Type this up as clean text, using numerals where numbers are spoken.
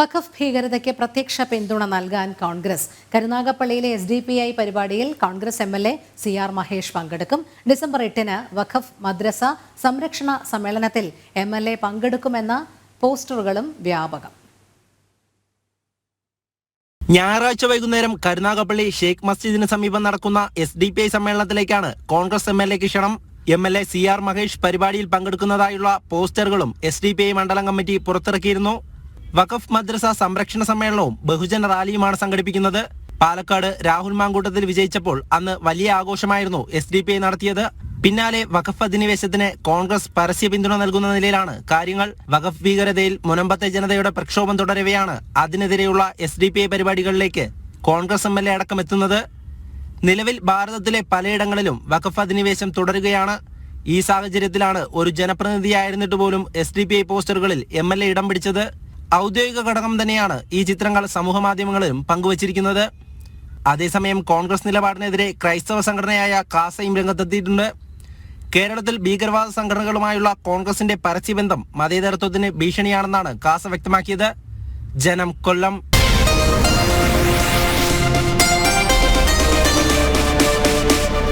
വഖഫ് ഭീകരതയ്ക്ക് പ്രത്യക്ഷ പിന്തുണ നൽകാൻ കോൺഗ്രസ്. കരുനാഗപ്പള്ളിയിലെ SDPI പരിപാടിയിൽ കോൺഗ്രസ് MLA CR മഹേഷ് പങ്കെടുക്കും. ഡിസംബർ 8-ന് വഖഫ് മദ്രസ സംരക്ഷണ സമ്മേളനത്തിൽ MLA പങ്കെടുക്കുമെന്ന പോസ്റ്ററുകളും വ്യാപകം. ഞായറാഴ്ച വൈകുന്നേരം കരുനാഗപ്പള്ളി ഷേഖ് മസ്ജിദിന് സമീപം നടക്കുന്ന SDPI സമ്മേളനത്തിലേക്കാണ് കോൺഗ്രസ് MLAക്ക് ക്ഷണം. MLA CR മഹേഷ് പരിപാടിയിൽ പങ്കെടുക്കുന്നതായുള്ള പോസ്റ്ററുകളും SDPI മണ്ഡലം കമ്മിറ്റി പുറത്തിറക്കിയിരുന്നു. വഖഫ് മദ്രസ സംരക്ഷണ സമ്മേളനവും ബഹുജന റാലിയുമാണ് സംഘടിപ്പിക്കുന്നത്. പാലക്കാട് രാഹുൽ മാങ്കൂട്ടത്തിൽ വിജയിച്ചപ്പോൾ അന്ന് വലിയ ആഘോഷമായിരുന്നു SDPI നടത്തിയത്. പിന്നാലെ വഖഫ് അധിനിവേശത്തിന് കോൺഗ്രസ് പരസ്യ പിന്തുണ നൽകുന്ന നിലയിലാണ് കാര്യങ്ങൾ. വഖഫ് ഭീകരതയിൽ മുനമ്പത്തെ ജനതയുടെ പ്രക്ഷോഭം തുടരവെയാണ് അതിനെതിരെയുള്ള SDPI പരിപാടികളിലേക്ക് കോൺഗ്രസ് MLA അടക്കം എത്തുന്നത്. നിലവിൽ ഭാരതത്തിലെ പലയിടങ്ങളിലും വഖഫ് അധിനിവേശം തുടരുകയാണ്. ഈ സാഹചര്യത്തിലാണ് ഒരു ജനപ്രതിനിധിയായിരുന്നിട്ട് പോലും SDPI പോസ്റ്ററുകളിൽ MLA ഇടം പിടിച്ചത്. ഔദ്യോഗിക ഘടകം തന്നെയാണ് ഈ ചിത്രങ്ങൾ സമൂഹ മാധ്യമങ്ങളിലും പങ്കുവച്ചിരിക്കുന്നത്. അതേസമയം കോൺഗ്രസ് നിലപാടിനെതിരെ ക്രൈസ്തവ സംഘടനയായ കാസയും രംഗത്തെത്തിയിട്ടുണ്ട്. കേരളത്തിൽ ഭീകരവാദ സംഘടനകളുമായുള്ള കോൺഗ്രസിന്റെ പരസ്യബന്ധം മതേതരത്വത്തിന് ഭീഷണിയാണെന്നാണ് കാസ വ്യക്തമാക്കിയത്. ജനം, കൊല്ലം.